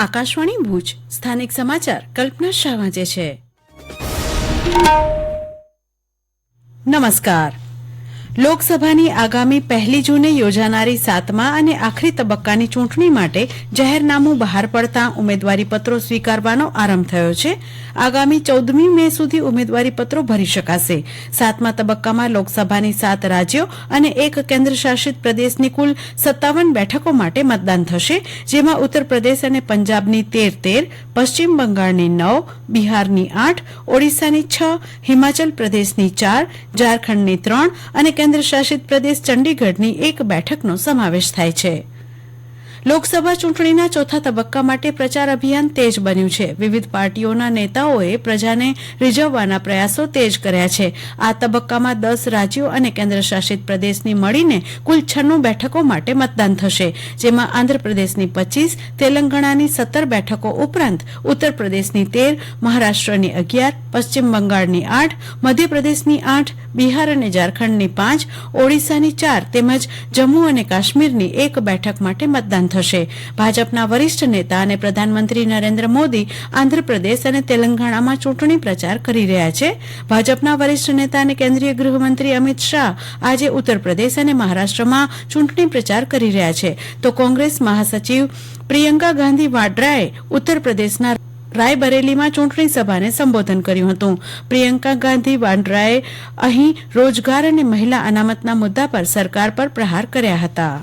આકાશવાણી ભુજ સ્થાનિક સમાચાર કલ્પના શાહ વાંચે છે. નમસ્કાર. લોકસભાની આગામી 1 જૂને યોજાનારી 7મા અને આખરી તબક્કાની ચૂંટણી માટે જાહેરનામું બહાર પડતા ઉમેદવારીપત્રો સ્વીકારવાનો આરંભ થયો છે. આગામી 14મી મે સુધી ઉમેદવારીપત્રો ભરી શકાશે. 7મા તબક્કામાં લોકસભાની 7 રાજ્યો અને 1 કેન્દ્રશાસિત પ્રદેશની કુલ 57 બેઠકો માટે મતદાન થશે, જેમાં ઉત્તર પ્રદેશ અને પંજાબની 13, પશ્ચિમ બંગાળની 9, બિહારની 8, ઓડિશાની 6, હિમાચલ પ્રદેશની 4, ઝારખંડની 3 અને કેન્દ્રશાસિત પ્રદેશ ચંડીગઢની 1 બેઠકનો સમાવેશ થાય છે. લોકસભા ચૂંટણીના 4થા તબક્કા માટે પ્રચાર અભિયાન તેજ બન્યું છે. વિવિધ પાર્ટીઓના નેતાઓએ પ્રજાને રીઝવવાના પ્રયાસો તેજ કર્યા છે. આ તબક્કામાં 10 રાજ્યો અને કેન્દ્રશાસિત પ્રદેશની મળીને કુલ 96 બેઠકો માટે મતદાન થશે, જેમાં આંધ્રપ્રદેશની 25, તેલંગાણાની 17 બેઠકો ઉપરાંત ઉત્તર પ્રદેશની 13, મહારાષ્ટ્રની 11, પશ્ચિમ બંગાળની 8, મધ્યપ્રદેશની 8, બિહાર અને ઝારખંડની 5, ઓડિશાની 4 તેમજ જમ્મુ અને કાશ્મીરની 1 બેઠક માટે મતદાન થશે. ભાજપના વરિષ્ઠ નેતા અને પ્રધાનમંત્રી નરેન્દ્ર મોદી આંધ્રપ્રદેશ અને તેલંગાણામાં ચૂંટણી પ્રચાર કરી રહ્યા છે. ભાજપના વરિષ્ઠ નેતા અને કેન્દ્રીય ગૃહમંત્રી અમિત શાહ આજે ઉત્તર પ્રદેશ અને મહારાષ્ટ્રમાં ચૂંટણી પ્રચાર કરી રહ્યા છે, તો કોંગ્રેસ મહાસચિવ પ્રિયંકા ગાંધી વાડ્રાએ ઉત્તર પ્રદેશના રાયબરેલીમાં ચૂંટણી સભાને સંબોધન કર્યું હતું. પ્રિયંકા ગાંધી વાડ્રાએ અહીં રોજગાર અને મહિલા અનામતના મુદ્દા પર સરકાર પર પ્રહાર કર્યા હતા.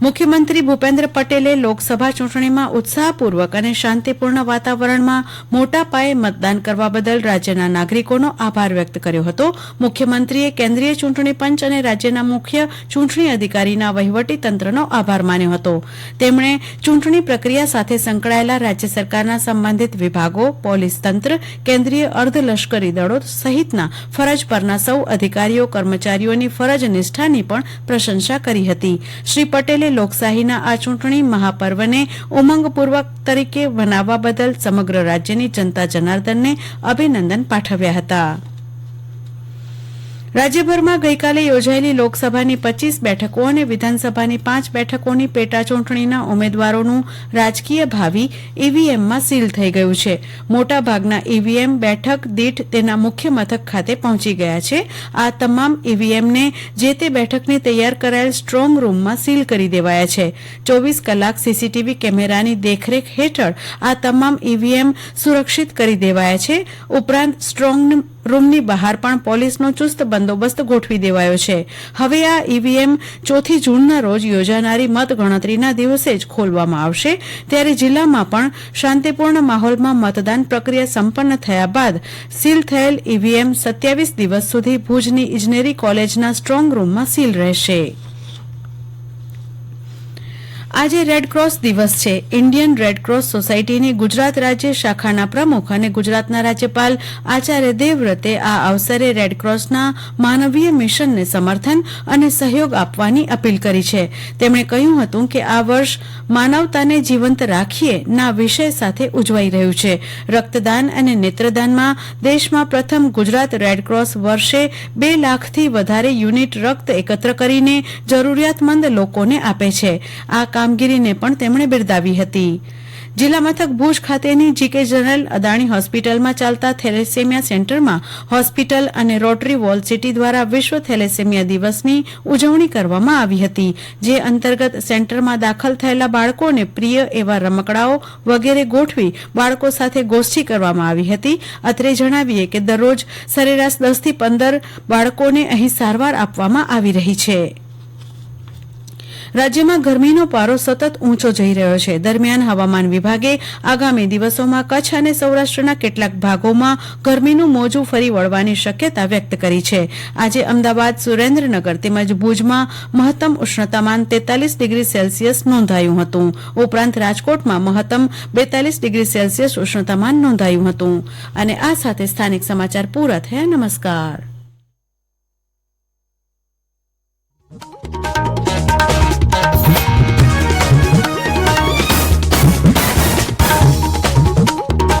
મુખ્યમંત્રી ભૂપેન્દ્ર પટેલે લોકસભા ચૂંટણીમાં ઉત્સાહપૂર્વક અને શાંતિપૂર્ણ વાતાવરણમાં મોટા પાયે મતદાન કરવા બદલ રાજ્યના નાગરિકોનો આભાર વ્યક્ત કર્યો હતો. મુખ્યમંત્રીએ કેન્દ્રીય ચૂંટણી પંચ અને રાજ્યના મુખ્ય ચૂંટણી અધિકારીના વહીવટી તંત્રનો આભાર માન્યો હતો. તેમણે ચૂંટણી પ્રક્રિયા સાથે સંકળાયેલા રાજ્ય સરકારના સંબંધિત વિભાગો, પોલીસ તંત્ર, કેન્દ્રીય અર્ધલશ્કરી દળો સહિતના ફરજ પરના સૌ અધિકારીઓ કર્મચારીઓની ફરજ નિષ્ઠાની પણ પ્રશંસા કરી હતી. શ્રી પટેલે લોકશાહીના આ ચૂંટણી મહાપર્વને ઉમંગપૂર્વક તરીકે બનાવવા બદલ સમગ્ર રાજ્યની જનતા જનાર્દનને અભિનંદન પાઠવ્યા હતા. રાજ્યભરમાં ગઈકાલે યોજાયેલી લોકસભાની 25 બેઠકો અને વિધાનસભાની 5 બેઠકોની પેટા ચૂંટણીના ઉમેદવારોનું રાજકીય ભાવિ ઈવીએમમાં સીલ થઈ ગયું છે. મોટાભાગના ઈવીએમ બેઠક દીઠ તેના મુખ્ય મથક ખાતે પહોંચી ગયા છે. આ તમામ ઈવીએમને જે તે બેઠકની તૈયાર કરાયેલ સ્ટ્રોંગ રૂમમાં સીલ કરી દેવાયા છે. 24 કલાક સીસીટીવી કેમેરાની દેખરેખ હેઠળ આ તમામ ઈવીએમ સુરક્ષિત કરી દેવાયા છે. ઉપરાંત સ્ટ્રોંગ રૂમની બહાર પણ પોલીસનો ચુસ્ત બંદોબસ્ત ગોઠવી દેવાયો છે. હવે આ ઈવીએમ 4 જૂનના રોજ યોજાનારી મતગણતરીના દિવસે જ ખોલવામાં આવશે. ત્યારે જિલ્લામાં પણ શાંતિપૂર્ણ માહોલમાં મતદાન પ્રક્રિયા સંપન્ન થયા બાદ સીલ થયેલ ઈવીએમ 27 દિવસ સુધી ભુજની ઇજનેરી કોલેજના સ્ટ્રોંગ રૂમમાં સીલ રહેશે. આજે રેડક્રોસ દિવસ છે. ઇન્ડિયન રેડક્રોસ સોસાયટીની ગુજરાત રાજ્ય શાખાના પ્રમુખ અને ગુજરાતના રાજ્યપાલ આચાર્ય દેવવ્રતે આ અવસરે રેડક્રોસના માનવીય મિશનને સમર્થન અને સહયોગ આપવાની અપીલ કરી છે. તેમણે કહ્યું હતું કે આ વર્ષ માનવતાને જીવંત રાખીએ ના વિષય સાથે ઉજવાઈ રહ્યું છે. રક્તદાન અને નેત્રદાનમાં દેશમાં પ્રથમ ગુજરાત રેડક્રોસ વર્ષે 2 લાખથી વધારે યુનિટ રક્ત એકત્ર કરીને જરૂરિયાતમંદ લોકોને આપે છે. આ કામગીરીને પણ તેમણે બિરદાવી હતી. જિલ્લા મથક ભુજ ખાતેની જીકે જનરલ અદાણી હોસ્પિટલમાં ચાલતા થેલેસેમિયા સેન્ટરમાં હોસ્પિટલ અને રોટરી વોલ સિટી દ્વારા વિશ્વ થેલેસેમિયા દિવસની ઉજવણી કરવામાં આવી હતી. જે અંતર્ગત સેન્ટરમાં દાખલ થયેલા બાળકોને પ્રિય એવા રમકડાઓ વગેરે ગોઠવી બાળકો સાથે ગોષ્ઠી કરવામાં આવી હતી. અત્રે જણાવીએ કે દરરોજ સરેરાશ 10 થી 15 બાળકોને અહીં સારવાર આપવામાં આવી રહી છે. રાજ્યમાં ગરમીનો પારો સતત ઊંચો જઈ રહ્યો છે. દરમિયાન હવામાન વિભાગે આગામી દિવસોમાં કચ્છ અને સૌરાષ્ટ્રના કેટલાક ભાગોમાં ગરમીનું મોજું ફરી વળવાની શક્યતા વ્યક્ત કરી છે. આજે અમદાવાદ, સુરેન્દ્રનગર તેમજ ભુજમાં મહત્તમ ઉષ્ણતામાન 43 ડિગ્રી સેલ્સિયસ નોંધાયું હતું. ઉપરાંત રાજકોટમાં મહત્તમ 42 ડિગ્રી સેલ્સિયસ ઉષ્ણતામાન નોંધાયું હતું. અને આ સાથે સ્થાનિક સમાચાર પૂરા થયા. નમસ્કાર.